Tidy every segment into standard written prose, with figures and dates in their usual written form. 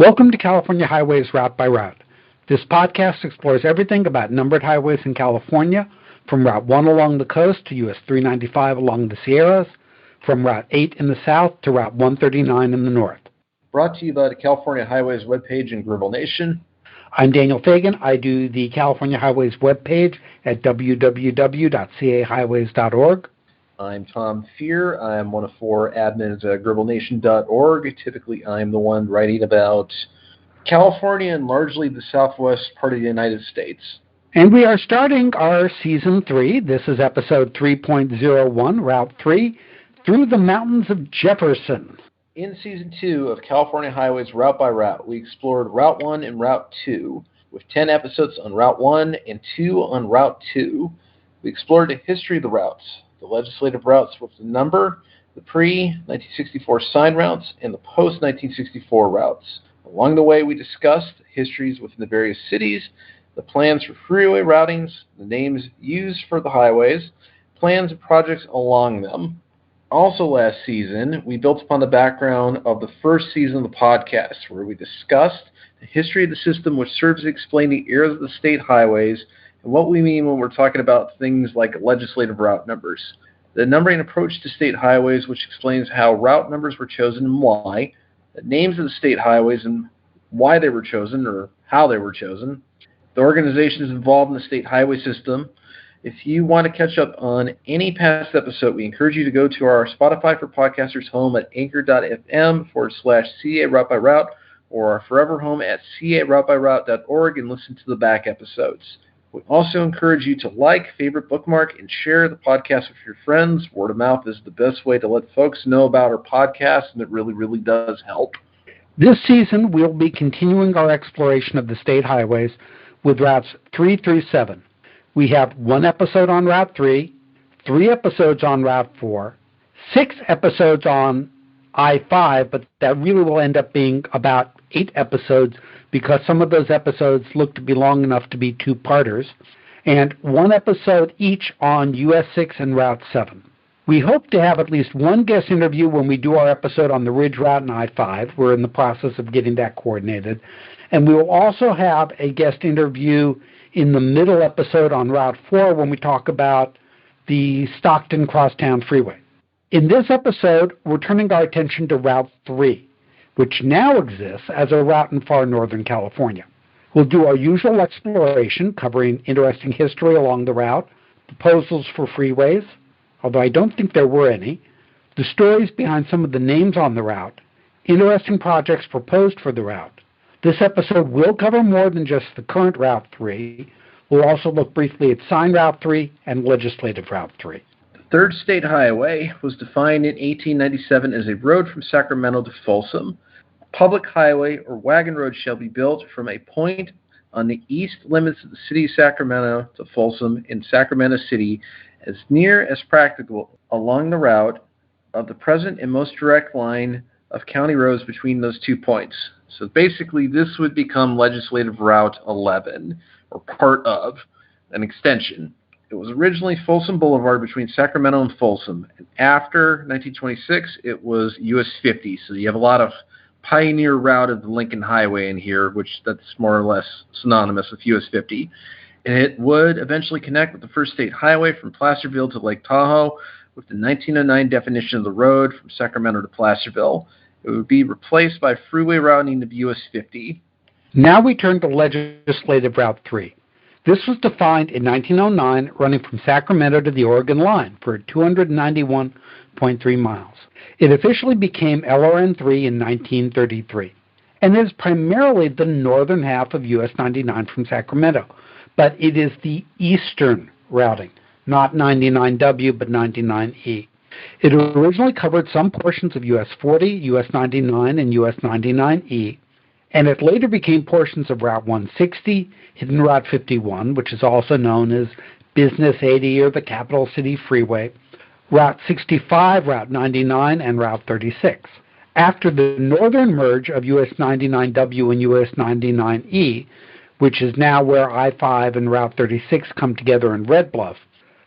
Welcome to California Highways Route by Route. This podcast explores everything about numbered highways in California, from Route 1 along the coast to US 395 along the Sierras, from Route 8 in the south to Route 139 in the north. Brought to you by the California Highways webpage and Weaverville Nation. I'm Daniel Fagan. I do the California Highways webpage at www.cahighways.org. I'm Tom Fear. I'm one of four admins at GribbleNation.org. Typically, I'm the one writing about California and largely the southwest part of the United States. And we are starting our Season 3. This is Episode 3.01, Route 3, Through the Mountains of Jefferson. In Season 2 of California Highways Route by Route, we explored Route 1 and Route 2, with 10 episodes on Route 1 and 2 on Route 2. We explored the history of the routes, the legislative routes with the number, the pre-1964 sign routes, and the post-1964 routes. Along the way, we discussed histories within the various cities, the plans for freeway routings, the names used for the highways, plans and projects along them. Also last season, we built upon the background of the first season of the podcast, where we discussed the history of the system, which serves to explain the eras of the state highways and what we mean when we're talking about things like legislative route numbers. The numbering approach to state highways, which explains how route numbers were chosen and why, the names of the state highways and why they were chosen or how they were chosen, the organizations involved in the state highway system. If you want to catch up on any past episode, we encourage you to go to our Spotify for Podcasters home at anchor.fm/CA Route by Route or our forever home at caroutebyroute.org and listen to the back episodes. We also encourage you to like, favorite, bookmark, and share the podcast with your friends. Word of mouth is the best way to let folks know about our podcast, and it really, really does help. This season, we'll be continuing our exploration of the state highways with routes 3 through 7. We have 1 episode on Route 3, 3 episodes on Route 4, 6 episodes on I-5, but that really will end up being about 8 episodes because some of those episodes look to be long enough to be 2-parters, and 1 episode each on US 6 and Route 7. We hope to have at least 1 guest interview when we do our episode on the Ridge Route and I-5. We're in the process of getting that coordinated. And we will also have a guest interview in the middle episode on Route 4 when we talk about the Stockton Crosstown Freeway. In this episode, we're turning our attention to Route 3, which now exists as a route in far northern California. We'll do our usual exploration, covering interesting history along the route, proposals for freeways, although I don't think there were any, the stories behind some of the names on the route, interesting projects proposed for the route. This episode will cover more than just the current Route 3. We'll also look briefly at Sign Route 3 and Legislative Route 3. The third state highway was defined in 1897 as a road from Sacramento to Folsom. A public highway or wagon road shall be built from a point on the east limits of the city of Sacramento to Folsom in Sacramento City as near as practicable along the route of the present and most direct line of county roads between those 2 points. So basically, this would become Legislative Route 11, or part of an extension. It was originally Folsom Boulevard between Sacramento and Folsom. And after 1926, it was US 50. So you have a lot of pioneer route of the Lincoln Highway in here, which that's more or less synonymous with US 50. And it would eventually connect with the first state highway from Placerville to Lake Tahoe with the 1909 definition of the road from Sacramento to Placerville. It would be replaced by freeway routing of US 50. Now we turn to Legislative Route 3. This was defined in 1909, running from Sacramento to the Oregon line for 291.3 miles. It officially became LRN 3 in 1933, and is primarily the northern half of US 99 from Sacramento, but it is the eastern routing, not 99W, but 99E. It originally covered some portions of US 40, US 99, and US 99E, and it later became portions of Route 160, Hidden Route 51, which is also known as Business 80 or the Capital City Freeway, Route 65, Route 99, and Route 36. After the northern merge of US 99W and US 99E, which is now where I-5 and Route 36 come together in Red Bluff,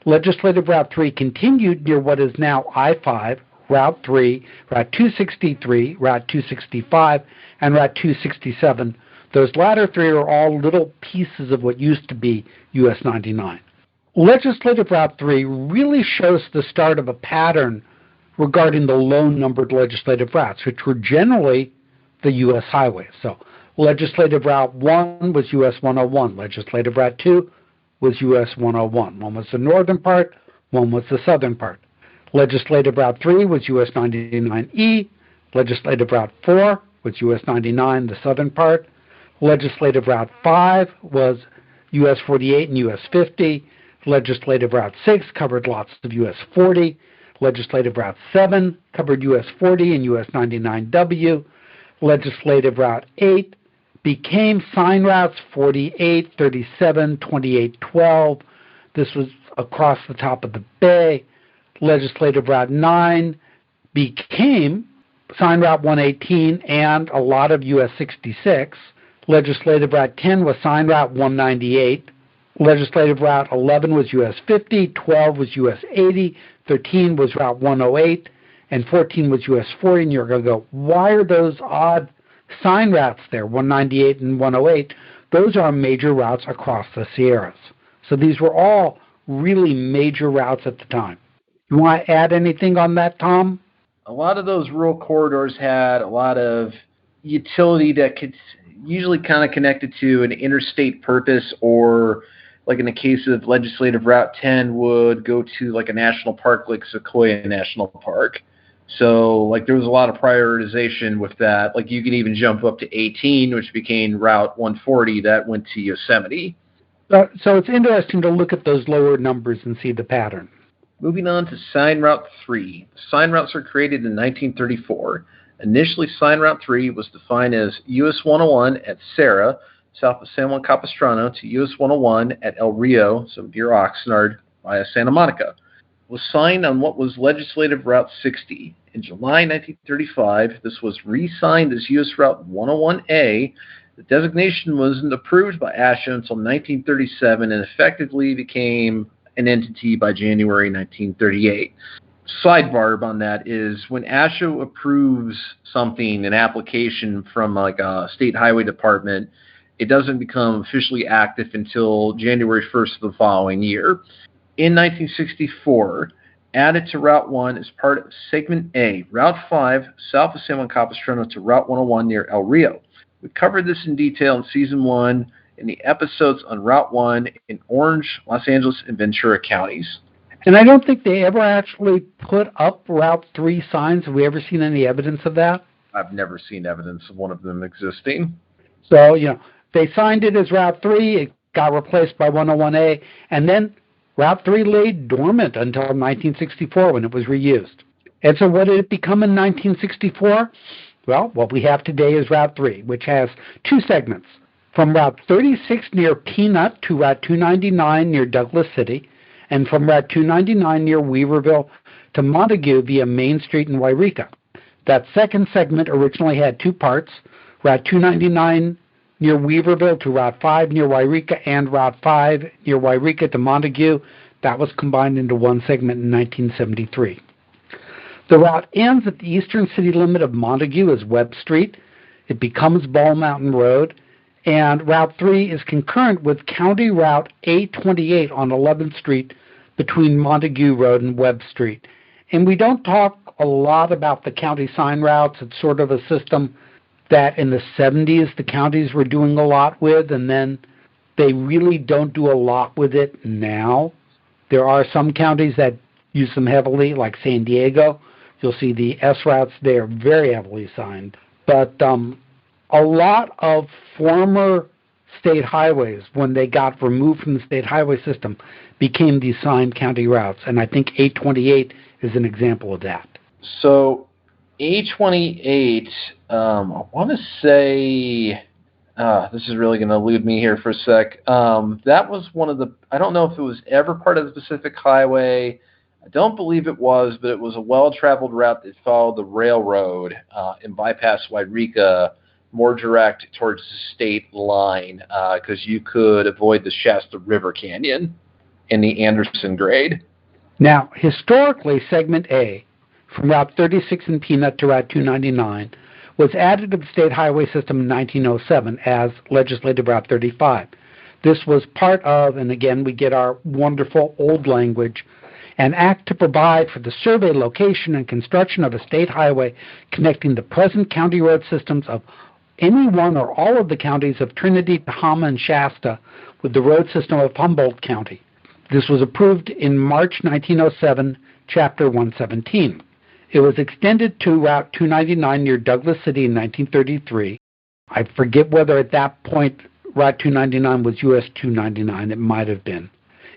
Legislative Route 3 continued near what is now I-5, Route 3, Route 263, Route 265, and Route 267. Those latter three are all little pieces of what used to be US 99. Legislative Route 3 really shows the start of a pattern regarding the low-numbered legislative routes, which were generally the U.S. highways. So Legislative Route 1 was US 101. Legislative Route 2 was US 101. One was the northern part, one was the southern part. Legislative Route 3 was US 99E. Legislative Route 4 was US 99, the southern part. Legislative Route 5 was US 48 and US 50. Legislative Route 6 covered lots of US 40. Legislative Route 7 covered US 40 and US 99W. Legislative Route 8 became sign routes 48, 37, 28, 12. This was across the top of the bay. Legislative Route 9 became sign route 118 and a lot of US 66. Legislative Route 10 was sign route 198. Legislative Route 11 was US 50, 12 was US 80, 13 was Route 108, and 14 was US 40. And you're going to go, why are those odd sign routes there, 198 and 108? Those are major routes across the Sierras. So these were all really major routes at the time. You want to add anything on that, Tom? A lot of those rural corridors had a lot of utility that could usually kind of connected to an interstate purpose, or like in the case of Legislative Route 10 would go to like a national park like Sequoia National Park. So like there was a lot of prioritization with that. Like you can even jump up to 18, which became Route 140 that went to Yosemite. So it's interesting to look at those lower numbers and see the pattern. Moving on to Sign Route 3. Sign routes were created in 1934. Initially, Sign Route 3 was defined as US 101 at Serra, south of San Juan Capistrano, to US 101 at El Rio, so near Oxnard, via Santa Monica. It was signed on what was Legislative Route 60. In July 1935, this was re-signed as US Route 101A. The designation wasn't approved by ASHA until 1937 and effectively became an entity by January 1938. Sidebar on that is when ASHA approves something, an application from like a state highway department, it doesn't become officially active until January 1st of the following year. In 1964, added to Route 1 as part of Segment A, Route 5, south of San Juan Capistrano to Route 101 near El Rio. We covered this in detail in Season 1 in the episodes on Route 1 in Orange, Los Angeles, and Ventura counties. And I don't think they ever actually put up Route 3 signs. Have we ever seen any evidence of that? I've never seen evidence of one of them existing. So, they signed it as Route 3. It got replaced by 101A. And then Route 3 lay dormant until 1964 when it was reused. And so what did it become in 1964? Well, what we have today is Route 3, which has two segments. From Route 36 near Peanut to Route 299 near Douglas City, and from Route 299 near Weaverville to Montague via Main Street in Wairika. That second segment originally had two parts, Route 299 near Weaverville to Route 5 near Wairika, and Route 5 near Wairika to Montague. That was combined into one segment in 1973. The route ends at the eastern city limit of Montague as Webb Street. It becomes Ball Mountain Road, and Route 3 is concurrent with County Route 828 on 11th Street between Montague Road and Webb Street. And we don't talk a lot about the county sign routes. It's sort of a system that in the 70s the counties were doing a lot with, and then they really don't do a lot with it now. There are some counties that use them heavily, like San Diego. You'll see the S routes there very heavily signed. But a lot of former state highways, when they got removed from the state highway system, became these signed county routes. And I think 828 is an example of that. So 828, I want to say, this is really going to elude me here for a sec. That was one of the, I don't know if it was ever part of the Pacific Highway. I don't believe it was, but it was a well-traveled route that followed the railroad and bypassed Wairika, more direct towards the state line, because you could avoid the Shasta River Canyon in the Anderson grade. Now, historically, Segment A, from Route 36 in Peanut to Route 299 was added to the state highway system in 1907 as Legislative Route 35. This was part of, and again we get our wonderful old language, an act to provide for the survey, location, and construction of a state highway connecting the present county road systems of any one or all of the counties of Trinity, Tehama, and Shasta with the road system of Humboldt County. This was approved in March 1907, Chapter 117. It was extended to Route 299 near Douglas City in 1933. I forget whether at that point Route 299 was US 299. It might have been.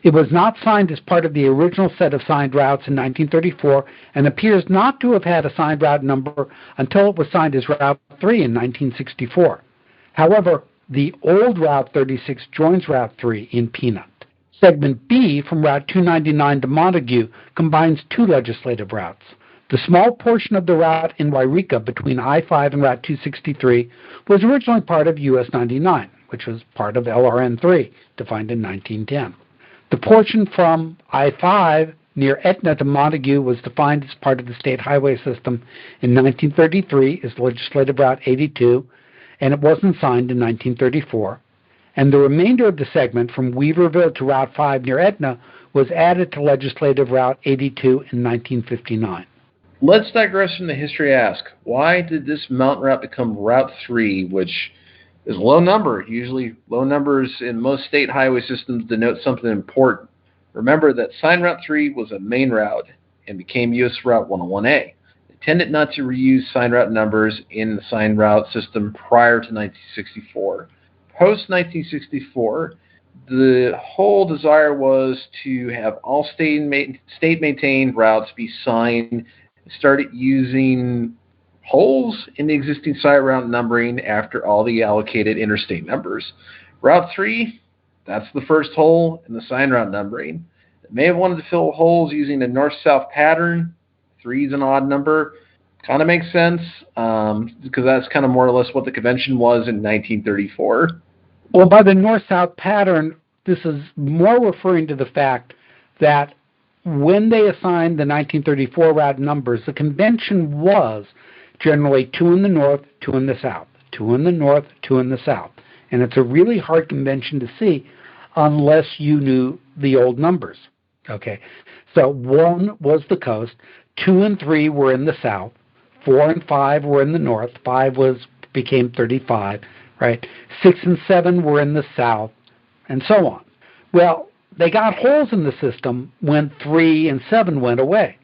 It was not signed as part of the original set of signed routes in 1934 and appears not to have had a signed route number until it was signed as Route 3 in 1964. However, the old Route 36 joins Route 3 in Peanut. Segment B from Route 299 to Montague combines two legislative routes. The small portion of the route in Wairika between I-5 and Route 263 was originally part of US 99, which was part of LRN 3, defined in 1910. The portion from I-5 near Etna to Montague was defined as part of the state highway system in 1933 as Legislative Route 82, and it wasn't signed in 1934. And the remainder of the segment from Weaverville to Route 5 near Etna was added to Legislative Route 82 in 1959. Let's digress from the history ask, why did this mountain route become Route 3, which is a low number? Usually low numbers in most state highway systems denote something important. Remember that signed Route 3 was a main route and became US Route 101A. It tended not to reuse signed route numbers in the signed route system prior to 1964. Post-1964, the whole desire was to have all state-maintained routes be signed. Started using holes in the existing site route numbering after all the allocated interstate numbers. Route 3, that's the first hole in the sign route numbering. They may have wanted to fill holes using a north-south pattern. 3 is an odd number. Kind of makes sense because that's kind of more or less what the convention was in 1934. Well, by the north-south pattern, this is more referring to the fact that when they assigned the 1934 route numbers, the convention was generally 2 in the north, 2 in the south, 2 in the north, 2 in the south. And it's a really hard convention to see unless you knew the old numbers. Okay, so 1 was the coast, 2 and 3 were in the south, 4 and 5 were in the north, 5 became 35, right? 6 and 7 were in the south, and so on. Well, they got holes in the system when 3 and 7 went away.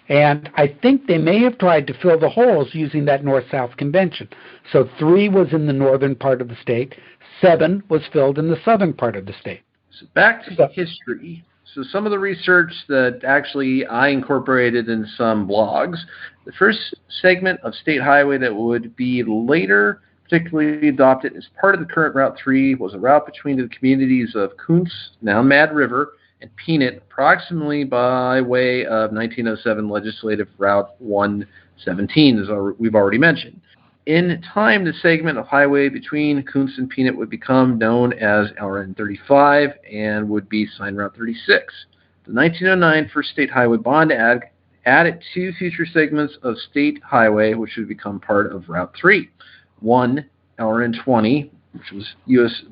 And I think they may have tried to fill the holes using that north-south convention. So 3 was in the northern part of the state, 7 was filled in the southern part of the state. So back to history. So some of the research that actually I incorporated in some blogs, the first segment of state highway that would be later particularly adopted as part of the current Route 3 was a route between the communities of Kuntz, now Mad River, and Peanut, approximately by way of 1907 Legislative Route 117, as we've already mentioned. In time, the segment of highway between Kuntz and Peanut would become known as LRN 35 and would be signed Route 36. The 1909 First State Highway Bond added 2 future segments of state highway, which would become part of Route 3. 1 LRN 20, which was US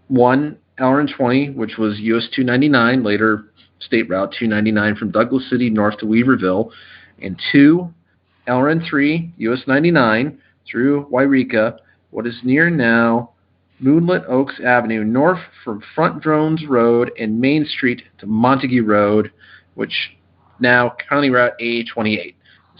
1 LRN 20, which was US 299, later State Route 299 from Douglas City north to Weaverville, and 2 LRN 3, US 99 through Wairika, what is near now Moonlit Oaks Avenue, north from Front Drones Road and Main Street to Montague Road, which now County Route A28.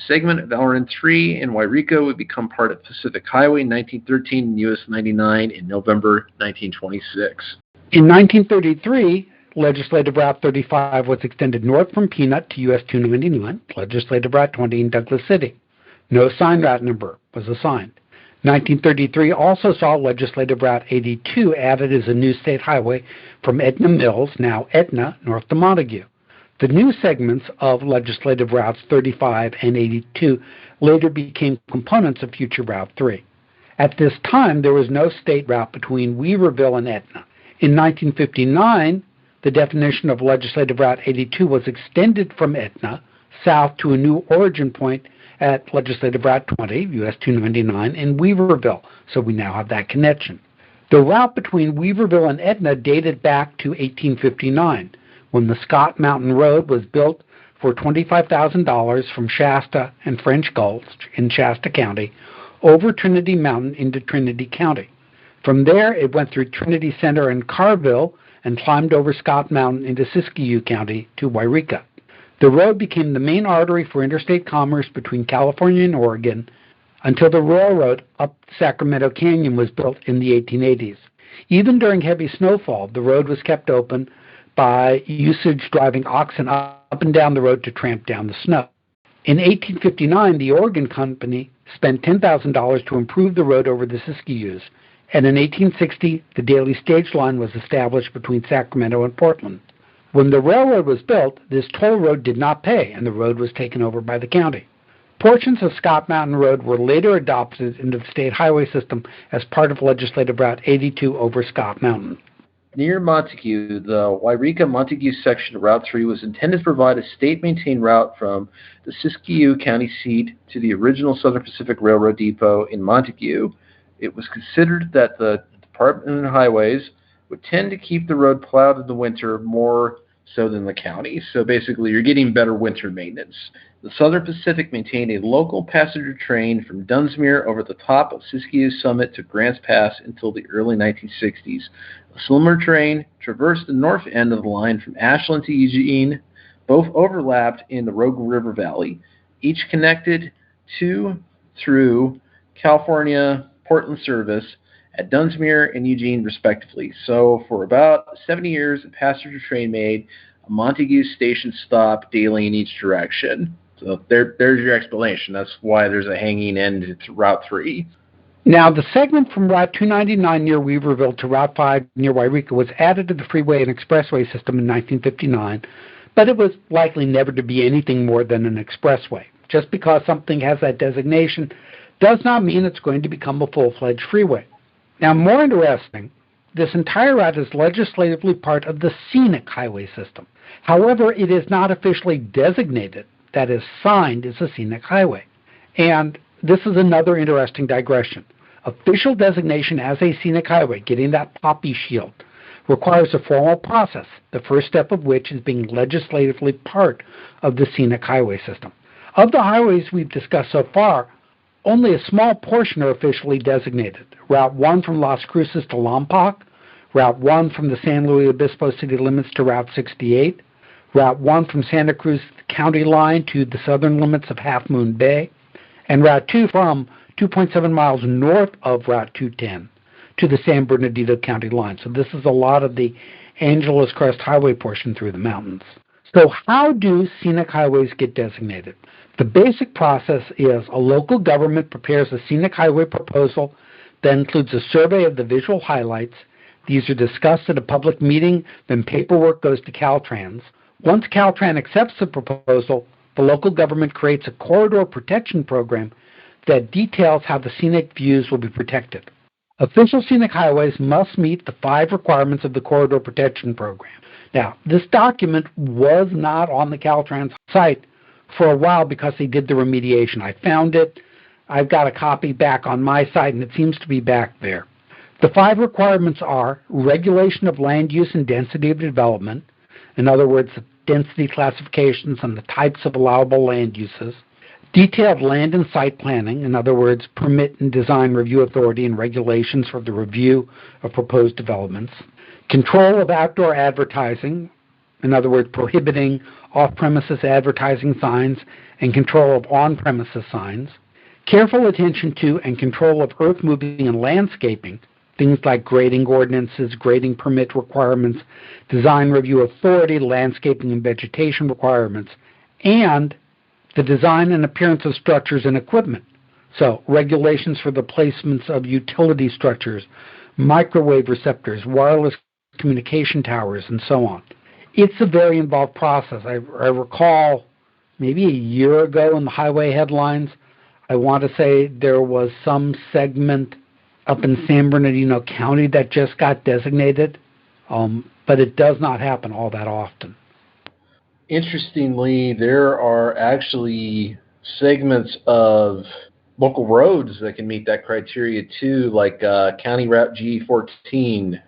Segment of LRN 3 in Wairika would become part of Pacific Highway 1913 and US 99 in November 1926. In 1933, Legislative Route 35 was extended north from Peanut to US 299, Legislative Route 20 in Douglas City. No sign route number was assigned. 1933 also saw Legislative Route 82 added as a new state highway from Etna Mills, now Etna, north to Montague. The new segments of Legislative Routes 35 and 82 later became components of future Route 3. At this time, there was no state route between Weaverville and Etna. In 1959, the definition of Legislative Route 82 was extended from Etna, south to a new origin point at Legislative Route 20, US 299, in Weaverville, so we now have that connection. The route between Weaverville and Etna dated back to 1859, when the Scott Mountain Road was built for $25,000 from Shasta and French Gulch in Shasta County over Trinity Mountain into Trinity County. From there, it went through Trinity Center and Carville and climbed over Scott Mountain into Siskiyou County to Wairika. The road became the main artery for interstate commerce between California and Oregon until the railroad up Sacramento Canyon was built in the 1880s. Even during heavy snowfall, the road was kept open by usage driving oxen up and down the road to tramp down the snow. In 1859, the Oregon Company spent $10,000 to improve the road over the Siskiyous, and in 1860, the daily stage line was established between Sacramento and Portland. When the railroad was built, this toll road did not pay, and the road was taken over by the county. Portions of Scott Mountain Road were later adopted into the state highway system as part of Legislative Route 82 over Scott Mountain. Near Montague, the Wairika-Montague section of Route 3 was intended to provide a state-maintained route from the Siskiyou County seat to the original Southern Pacific Railroad depot in Montague. It was considered that the Department of Highways would tend to keep the road plowed in the winter more so than the county. So basically, you're getting better winter maintenance. The Southern Pacific maintained a local passenger train from Dunsmuir over the top of Siskiyou Summit to Grants Pass until the early 1960s. A similar train traversed the north end of the line from Ashland to Eugene. Both overlapped in the Rogue River Valley, each connected to through California Portland service at Dunsmuir and Eugene, respectively. So for about 70 years, a passenger train made a Montague station stop daily in each direction. So there's your explanation. That's why there's a hanging end to Route 3. Now, the segment from Route 299 near Weaverville to Route 5 near Wairika was added to the freeway and expressway system in 1959, but it was likely never to be anything more than an expressway. Just because something has that designation does not mean it's going to become a full-fledged freeway. Now, more interesting, this entire route is legislatively part of the scenic highway system. However, it is not officially designated, that is, signed as a scenic highway. And this is another interesting digression. Official designation as a scenic highway, getting that poppy shield, requires a formal process, the first step of which is being legislatively part of the scenic highway system. Of the highways we've discussed so far, only a small portion are officially designated. Route 1 from Las Cruces to Lompoc, Route 1 from the San Luis Obispo city limits to Route 68, Route 1 from Santa Cruz County line to the southern limits of Half Moon Bay, and Route 2 from 2.7 miles north of Route 210 to the San Bernardino County line. So this is a lot of the Angeles Crest Highway portion through the mountains. So how do scenic highways get designated? The basic process is a local government prepares a scenic highway proposal that includes a survey of the visual highlights. These are discussed at a public meeting, then paperwork goes to Caltrans. Once Caltrans accepts the proposal, the local government creates a corridor protection program that details how the scenic views will be protected. Official scenic highways must meet the 5 requirements of the corridor protection program. Now, this document was not on the Caltrans site for a while because they did the remediation. I found it. I've got a copy back on my site, and it seems to be back there. The 5 requirements are regulation of land use and density of development, in other words, density classifications and the types of allowable land uses, detailed land and site planning, in other words, permit and design review authority and regulations for the review of proposed developments, control of outdoor advertising, in other words, prohibiting off-premises advertising signs and control of on-premises signs, careful attention to and control of earth moving and landscaping, things like grading ordinances, grading permit requirements, design review authority, landscaping and vegetation requirements, and the design and appearance of structures and equipment. So regulations for the placements of utility structures, microwave receptors, wireless communication towers, and so on. It's a very involved process. I recall maybe a year ago in the highway headlines, I want to say there was some segment up in San Bernardino County that just got designated, but it does not happen all that often. Interestingly, there are actually segments of local roads that can meet that criteria too, like County Route G14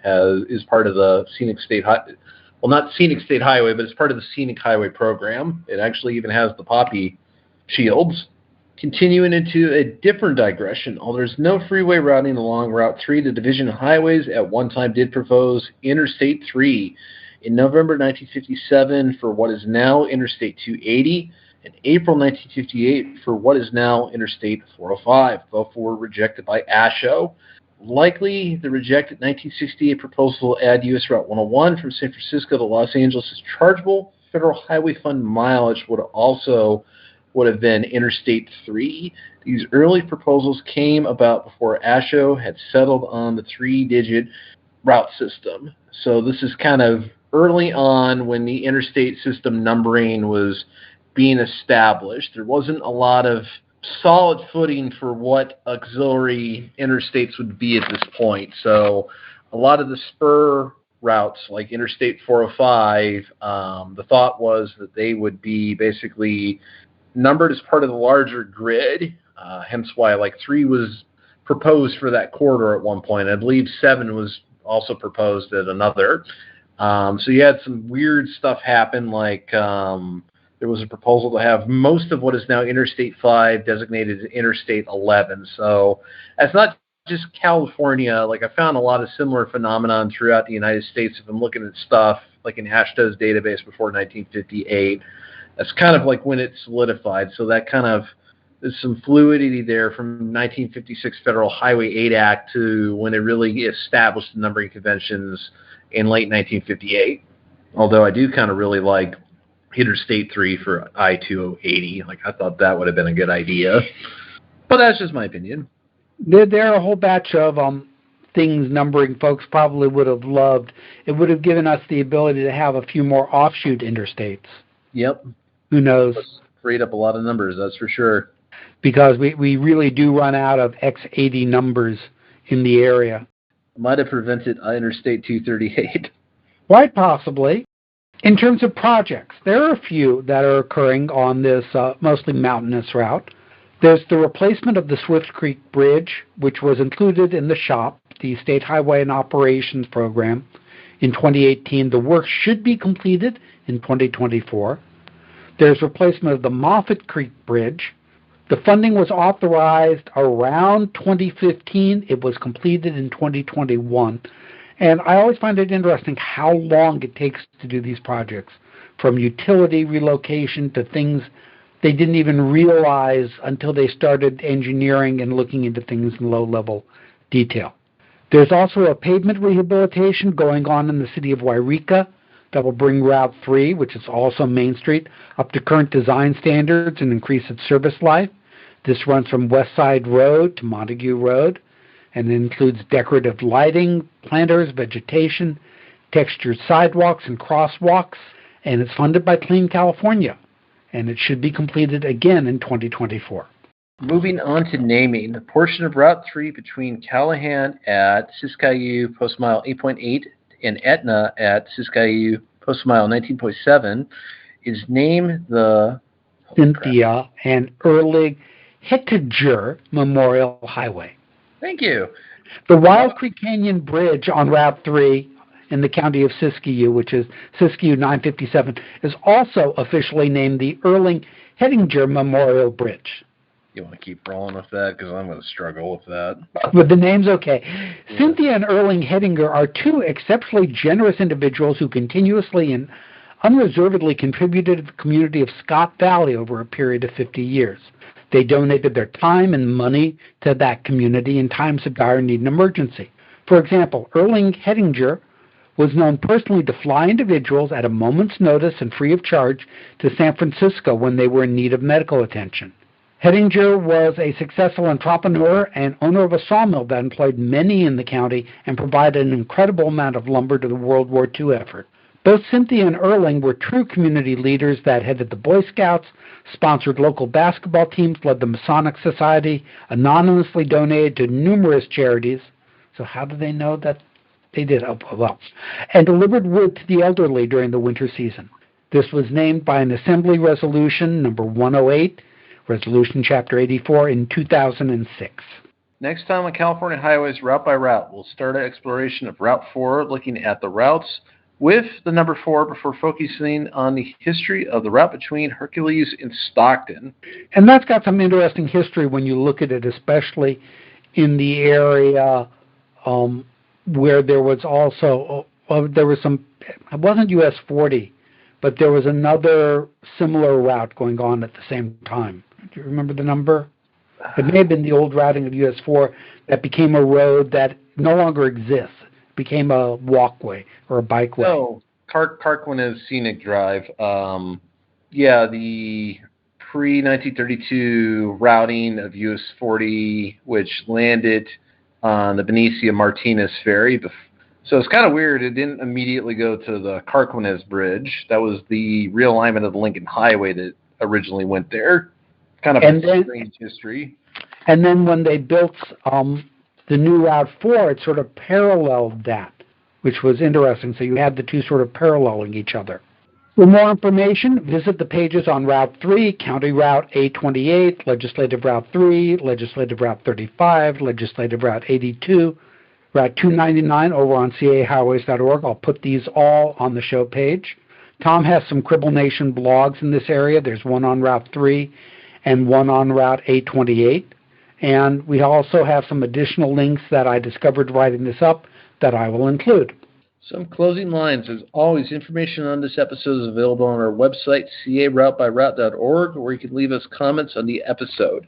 is part of the Scenic State well, not Scenic State Highway, but it's part of the Scenic Highway program. It actually even has the poppy shields. Continuing into a different digression, although there's no freeway routing along Route 3, the Division of Highways at one time did propose Interstate 3 in November 1957 for what is now Interstate 280, and April 1958 for what is now Interstate 405. Both were rejected by ASHO. Likely, the rejected 1968 proposal to add U.S. Route 101 from San Francisco to Los Angeles as chargeable federal highway fund mileage would have been Interstate 3. These early proposals came about before ASHO had settled on the 3-digit route system. So this is kind of early on when the interstate system numbering was being established. There wasn't a lot of solid footing for what auxiliary interstates would be at this point. So a lot of the spur routes like Interstate 405, the thought was that they would be basically numbered as part of the larger grid, hence why like 3 was proposed for that corridor at one point. I believe 7 was also proposed at another. So you had some weird stuff happen, like there was a proposal to have most of what is now Interstate 5 designated as Interstate 11. So that's not just California. Like I found a lot of similar phenomenon throughout the United States. If I'm looking at stuff like in AASHTO's database before 1958, that's kind of like when it solidified. So that kind of, there's some fluidity there from 1956 Federal Highway 8 Act to when they really established the numbering conventions in late 1958. Although I do kind of really like Interstate 3 for I-280. Like, I thought that would have been a good idea. But that's just my opinion. There are a whole batch of things numbering folks probably would have loved. It would have given us the ability to have a few more offshoot interstates. Yep. Who knows? Freed up a lot of numbers, that's for sure. Because we really do run out of X80 numbers in the area. Might have prevented Interstate 238. Quite possibly. In terms of projects, there are a few that are occurring on this mostly mountainous route. There's the replacement of the Swift Creek Bridge, which was included in the SHOP, the State Highway and Operations Program, in 2018. The work should be completed in 2024. There's replacement of the Moffett Creek Bridge. The funding was authorized around 2015. It was completed in 2021. And I always find it interesting how long it takes to do these projects, from utility relocation to things they didn't even realize until they started engineering and looking into things in low-level detail. There's also a pavement rehabilitation going on in the city of Wairika that will bring Route 3, which is also Main Street, up to current design standards and increase its service life. This runs from West Side Road to Montague Road, and it includes decorative lighting, planters, vegetation, textured sidewalks and crosswalks, and it's funded by Clean California, and it should be completed again in 2024. Moving on to naming, the portion of Route 3 between Callahan at Siskiyou Post Mile 8.8 and Etna at Siskiyou Post Mile 19.7 is named the Cynthia and Erling Hettinger Memorial Highway. Thank you. The Wild Creek Canyon Bridge on Route 3 in the county of Siskiyou, which is Siskiyou 957, is also officially named the Erling Hettinger Memorial Bridge. You want to keep rolling with that? Because I'm going to struggle with that. But the name's okay. Yeah. Cynthia and Erling Hettinger are two exceptionally generous individuals who continuously and unreservedly contributed to the community of Scott Valley over a period of 50 years. They donated their time and money to that community in times of dire need and emergency. For example, Erling Hettinger was known personally to fly individuals at a moment's notice and free of charge to San Francisco when they were in need of medical attention. Hettinger was a successful entrepreneur and owner of a sawmill that employed many in the county and provided an incredible amount of lumber to the World War II effort. Both Cynthia and Erling were true community leaders that headed the Boy Scouts, sponsored local basketball teams, led the Masonic Society, anonymously donated to numerous charities. So how do they know that they did? Oh, well. And delivered wood to the elderly during the winter season. This was named by an Assembly Resolution number 108, Resolution Chapter 84 in 2006. Next time on California Highways Route by Route, we'll start our exploration of Route 4, looking at the routes with the number 4 before focusing on the history of the route between Hercules and Stockton. And that's got some interesting history when you look at it, especially in the area where there was also, there was some, it wasn't US 40, but there was another similar route going on at the same time. Do you remember the number? It may have been the old routing of US 4 that became a road that no longer exists. It became a walkway or a bikeway. No, Carquinez Scenic Drive. The pre-1932 routing of US 40, which landed on the Benicia Martinez Ferry. So it's kind of weird. It didn't immediately go to the Carquinez Bridge. That was the realignment of the Lincoln Highway that originally went there. Kind of a strange history. And then when they built the new Route 4, it sort of paralleled that, which was interesting. So you had the two sort of paralleling each other. For more information, visit the pages on Route 3, County Route 828, Legislative Route 3, Legislative Route 35, Legislative Route 82, Route 299 over on cahighways.org. I'll put these all on the show page. Tom has some Cribble Nation blogs in this area. There's one on Route 3 and one on Route 828. And we also have some additional links that I discovered writing this up that I will include. Some closing lines. As always, information on this episode is available on our website, caroutebyroute.org, where you can leave us comments on the episode.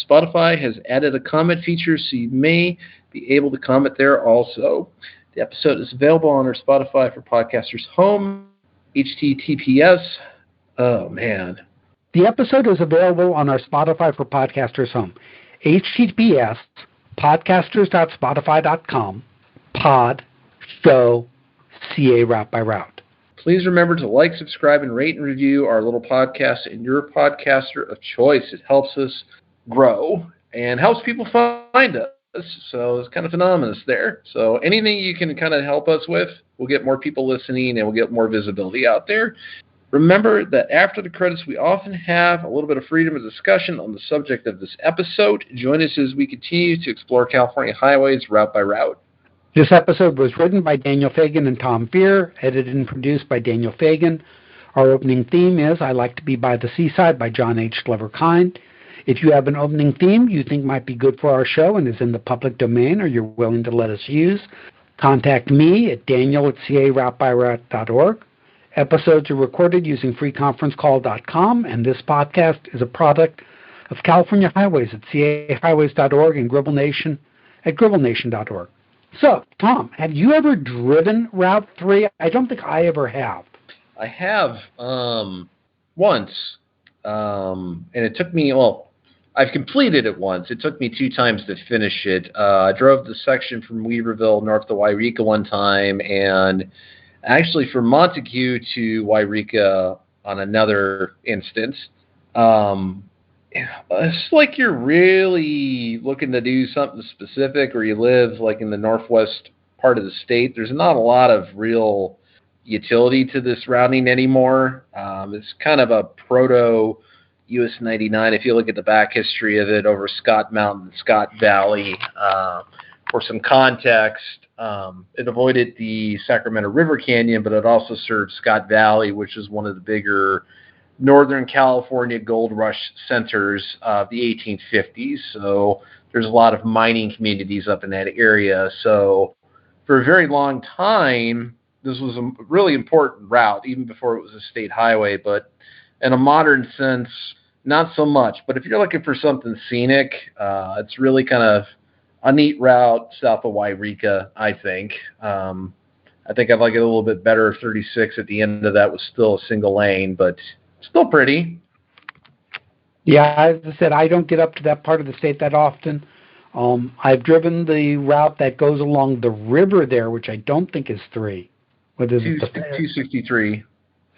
Spotify has added a comment feature, so you may be able to comment there also. The episode is available on our Spotify for Podcasters Home, HTTPS. Oh, man. The episode is available on our Spotify for Podcasters Home. HTTPS, podcasters.spotify.com, pod, show, CA Route by Route. Please remember to like, subscribe, and rate and review our little podcast in your podcaster of choice. It helps us grow and helps people find us. So it's kind of anonymous there. So anything you can kind of help us with, we'll get more people listening and we'll get more visibility out there. Remember that after the credits, we often have a little bit of freedom of discussion on the subject of this episode. Join us as we continue to explore California highways route by route. This episode was written by Daniel Fagan and Tom Fear, edited and produced by Daniel Fagan. Our opening theme is I Like to Be by the Seaside by John H. Glover-Kind. If you have an opening theme you think might be good for our show and is in the public domain or you're willing to let us use, contact me at daniel@caroutebyroute.org. Episodes are recorded using freeconferencecall.com, and this podcast is a product of California Highways at cahighways.org and Gribble Nation at gribblnation.org. So, Tom, have you ever driven Route 3? I don't think I ever have. I have once, and it took me, I've completed it once. It took me 2 times to finish it. I drove the section from Weaverville north to Wairika one time, and actually from Montague to Wairika on another instance. It's like you're really looking to do something specific or you live like in the northwest part of the state. There's not a lot of real utility to this routing anymore. It's kind of a proto US 99 if you look at the back history of it over Scott Mountain, Scott Valley. For some context, it avoided the Sacramento River Canyon, but it also served Scott Valley, which is one of the bigger Northern California gold rush centers of the 1850s. So there's a lot of mining communities up in that area. So for a very long time, this was a really important route, even before it was a state highway. But in a modern sense, not so much. But if you're looking for something scenic, it's really kind of a neat route south of Wairika, I think. I think I'd like it a little bit better if 36 at the end of that was still a single lane, but still pretty. Yeah, as I said, I don't get up to that part of the state that often. I've driven the route that goes along the river there, which I don't think is 3. What is it? 263.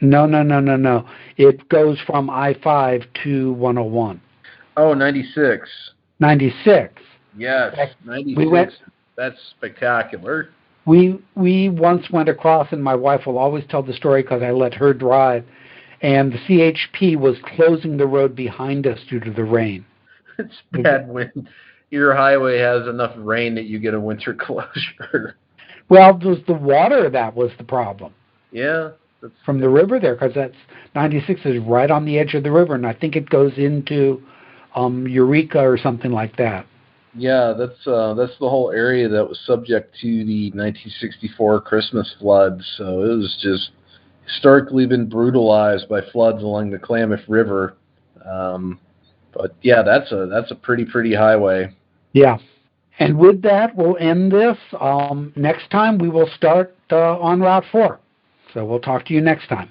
No. It goes from I-5 to 101. Oh, 96. 96. Yes, 96. We went. That's spectacular. We once went across, and my wife will always tell the story because I let her drive, and the CHP was closing the road behind us due to the rain. It's bad when your highway has enough rain that you get a winter closure. Well, it was the water that was the problem. Yeah. From the river there, because that's 96 is right on the edge of the river, and I think it goes into Eureka or something like that. Yeah, that's the whole area that was subject to the 1964 Christmas floods. So it was just historically been brutalized by floods along the Klamath River. But yeah, that's a pretty highway. Yeah. And with that, we'll end this. Next time, we will start on Route 4. So we'll talk to you next time.